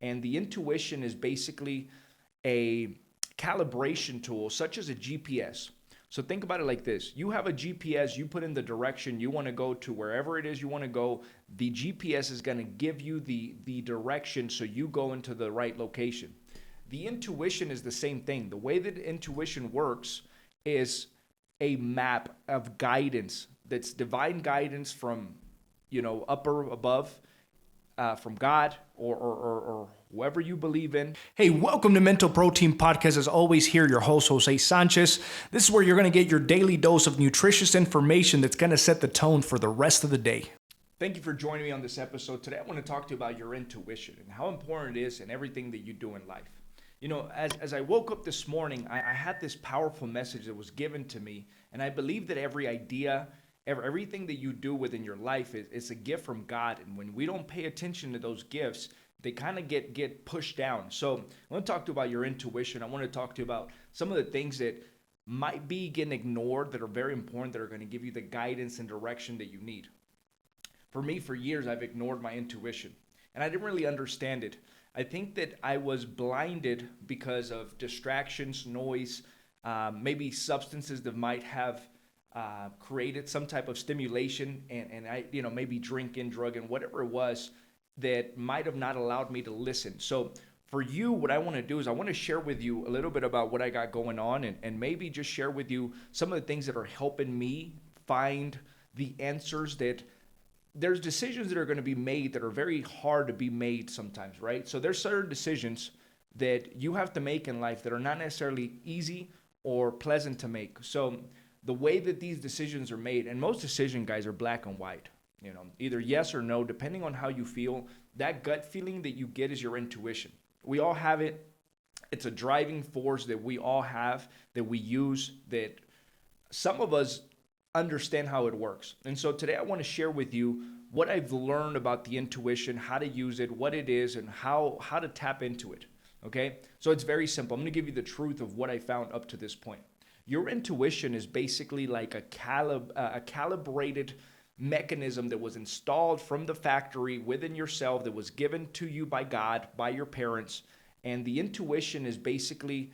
And the intuition is basically a calibration tool, such as a GPS. So think about it like this. You have a GPS, you put in the direction you want to go to wherever it is you want to go. The GPS is going to give you the direction so you go into the right location. The intuition is the same thing. The way that intuition works is a map of guidance that's divine guidance from, upper above, from God or whoever you believe in. Hey, welcome to Mental Protein Podcast. As always, here your host, Jose Sanchez. This is where you're going to get your daily dose of nutritious information that's going to set the tone for the rest of the day. Thank you for joining me on this episode. Today, I want to talk to you about your intuition and how important it is in everything that you do in life. As I woke up this morning, I had this powerful message that was given to me, and I believe that every idea, everything that you do within your life is a gift from God. And when we don't pay attention to those gifts, they kind of get pushed down. So I want to talk to you about your intuition. I want to talk to you about some of the things that might be getting ignored that are very important, that are going to give you the guidance and direction that you need. For me, for years, I've ignored my intuition, and I didn't really understand it. I think that I was blinded because of distractions, noise, maybe substances that might have created some type of stimulation, and I, maybe drinking, drugging, whatever it was that might have not allowed me to listen. So for you, what I want to do is I want to share with you a little bit about what I got going on, and maybe just share with you some of the things that are helping me find the answers. That there's decisions that are going to be made that are very hard to be made sometimes, right? So there's certain decisions that you have to make in life that are not necessarily easy or pleasant to make. So the way that these decisions are made, and most decision guys are black and white, either yes or no, depending on how you feel. That gut feeling that you get is your intuition. We all have it. It's a driving force that we all have, that we use, that some of us understand how it works. And so today I want to share with you what I've learned about the intuition, how to use it, what it is, and how to tap into it. Okay? So it's very simple. I'm going to give you the truth of what I found up to this point. Your intuition is basically like a calibrated mechanism that was installed from the factory within yourself, that was given to you by God, by your parents. And the intuition is basically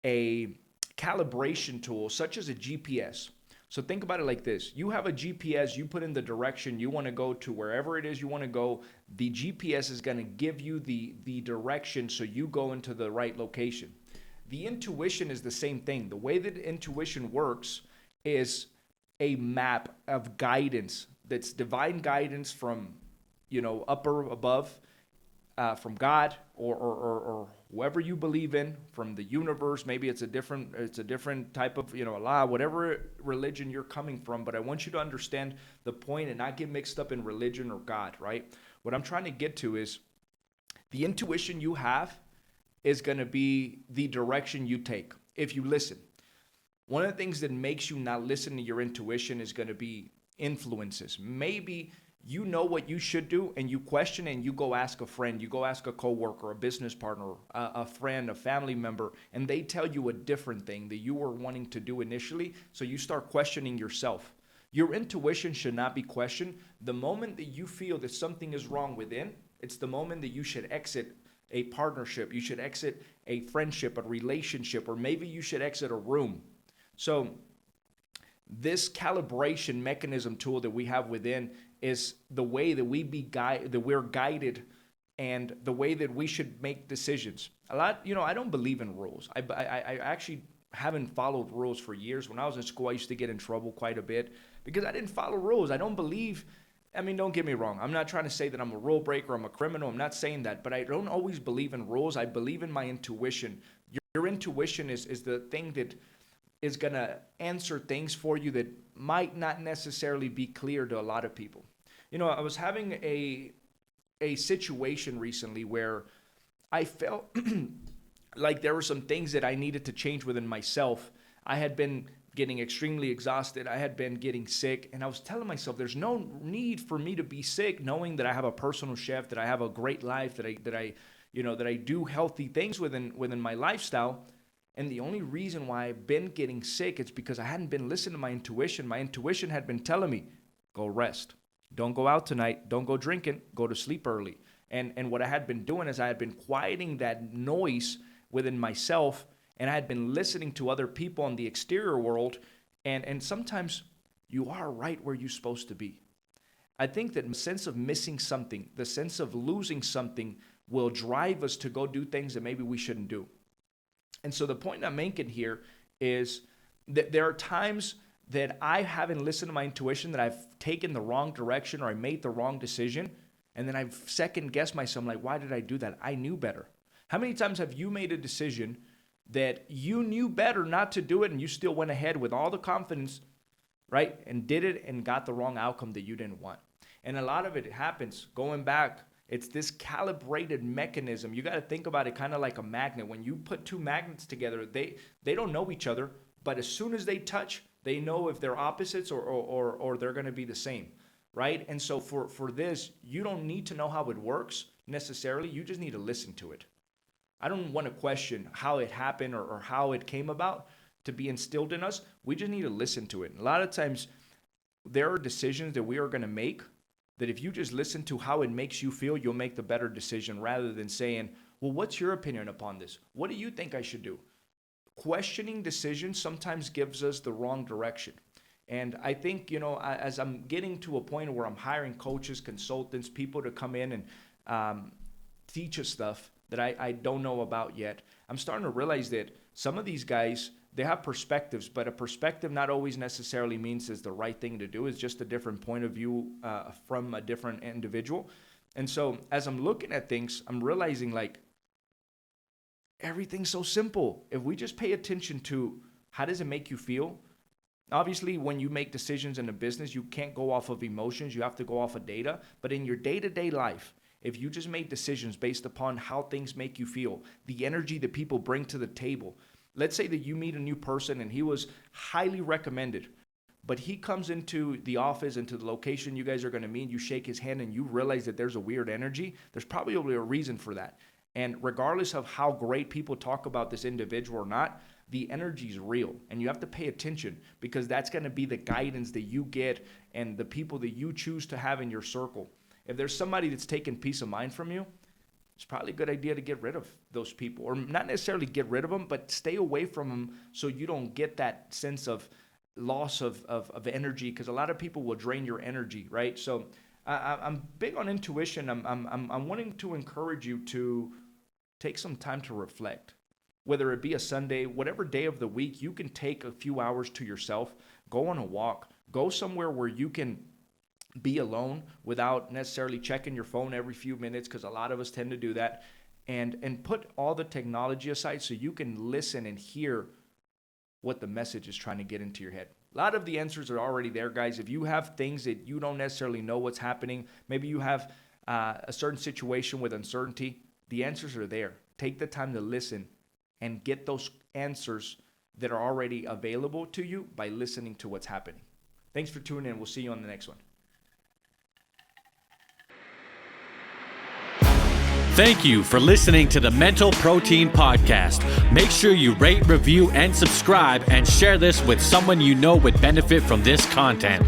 a calibration tool, such as a GPS. So think about it like this. You have a GPS, you put in the direction you want to go to wherever it is you want to go. The GPS is going to give you the direction so you go into the right location. The intuition is the same thing. The way that intuition works is a map of guidance that's divine guidance from, upper above, from God or whoever you believe in, from the universe. Maybe it's a different type of, Allah, whatever religion you're coming from. But I want you to understand the point and not get mixed up in religion or God, right? What I'm trying to get to is the intuition you have is going to be the direction you take if you listen. One of the things that makes you not listen to your intuition is going to be influences. Maybe you know what you should do and you question, and you go ask a friend, you go ask a coworker, a business partner, a friend, a family member, and they tell you a different thing that you were wanting to do initially. So you start questioning yourself. Your intuition should not be questioned. The moment that you feel that something is wrong within, it's the moment that you should exit a partnership, you should exit a friendship, a relationship, or maybe you should exit a room. So this calibration mechanism tool that we have within is the way that we're guided, and the way that we should make decisions. I don't believe in rules. I actually haven't followed rules for years. When I was in school, I used to get in trouble quite a bit because I didn't follow rules. Don't get me wrong. I'm not trying to say that I'm a rule breaker, I'm a criminal. I'm not saying that, but I don't always believe in rules. I believe in my intuition. Your intuition is the thing that is going to answer things for you that might not necessarily be clear to a lot of people. I was having a situation recently where I felt like there were some things that I needed to change within myself. I had been getting extremely exhausted. I had been getting sick, and I was telling myself there's no need for me to be sick, knowing that I have a personal chef, that I have a great life, that I do healthy things within my lifestyle. And the only reason why I've been getting sick is because I hadn't been listening to my intuition. My intuition had been telling me, go rest. Don't go out tonight. Don't go drinking. Go to sleep early. And what I had been doing is I had been quieting that noise within myself, and I had been listening to other people in the exterior world. And sometimes you are right where you're supposed to be. I think that the sense of missing something, the sense of losing something, will drive us to go do things that maybe we shouldn't do. And so the point I'm making here is that there are times that I haven't listened to my intuition, that I've taken the wrong direction or I made the wrong decision, and then I've second guessed myself, like, why did I do that? I knew better. How many times have you made a decision that you knew better not to do it and you still went ahead with all the confidence, right, and did it and got the wrong outcome that you didn't want? And a lot of it happens, going back, it's this calibrated mechanism. You got to think about it kind of like a magnet. When you put two magnets together, they don't know each other, but as soon as they touch, they know if they're opposites or they're going to be the same, right? And so for this, you don't need to know how it works necessarily. You just need to listen to it. I don't want to question how it happened or how it came about to be instilled in us. We just need to listen to it. And a lot of times, there are decisions that we are going to make that if you just listen to how it makes you feel, you'll make the better decision rather than saying, well, what's your opinion upon this? What do you think I should do? Questioning decisions sometimes gives us the wrong direction. And I think, as I'm getting to a point where I'm hiring coaches, consultants, people to come in and teach us stuff that I don't know about yet, I'm starting to realize that some of these guys, they have perspectives, but a perspective not always necessarily means is the right thing to do. It's just a different point of view from a different individual. And so as I'm looking at things, I'm realizing like everything's so simple. If we just pay attention to how does it make you feel? Obviously, when you make decisions in a business, you can't go off of emotions. You have to go off of data. But in your day-to-day life, if you just made decisions based upon how things make you feel, the energy that people bring to the table. Let's say that you meet a new person and he was highly recommended, but he comes into the office, into the location you guys are going to meet, you shake his hand and you realize that there's a weird energy. There's probably a reason for that. And regardless of how great people talk about this individual or not, the energy is real. And you have to pay attention because that's going to be the guidance that you get and the people that you choose to have in your circle. If there's somebody that's taking peace of mind from you, it's probably a good idea to get rid of those people, or not necessarily get rid of them, but stay away from them so you don't get that sense of loss of energy, because a lot of people will drain your energy, right? So I'm big on intuition. I'm wanting to encourage you to take some time to reflect, whether it be a Sunday, whatever day of the week, you can take a few hours to yourself, go on a walk, go somewhere where you can be alone without necessarily checking your phone every few minutes, because a lot of us tend to do that, and put all the technology aside so you can listen and hear what the message is trying to get into your head. A lot of the answers are already there, guys. If you have things that you don't necessarily know what's happening, maybe you have a certain situation with uncertainty, the answers are there. Take the time to listen and get those answers that are already available to you by listening to what's happening. Thanks for tuning in. We'll see you on the next one. Thank you for listening to the Mental Protein Podcast. Make sure you rate, review, and subscribe, and share this with someone you know would benefit from this content.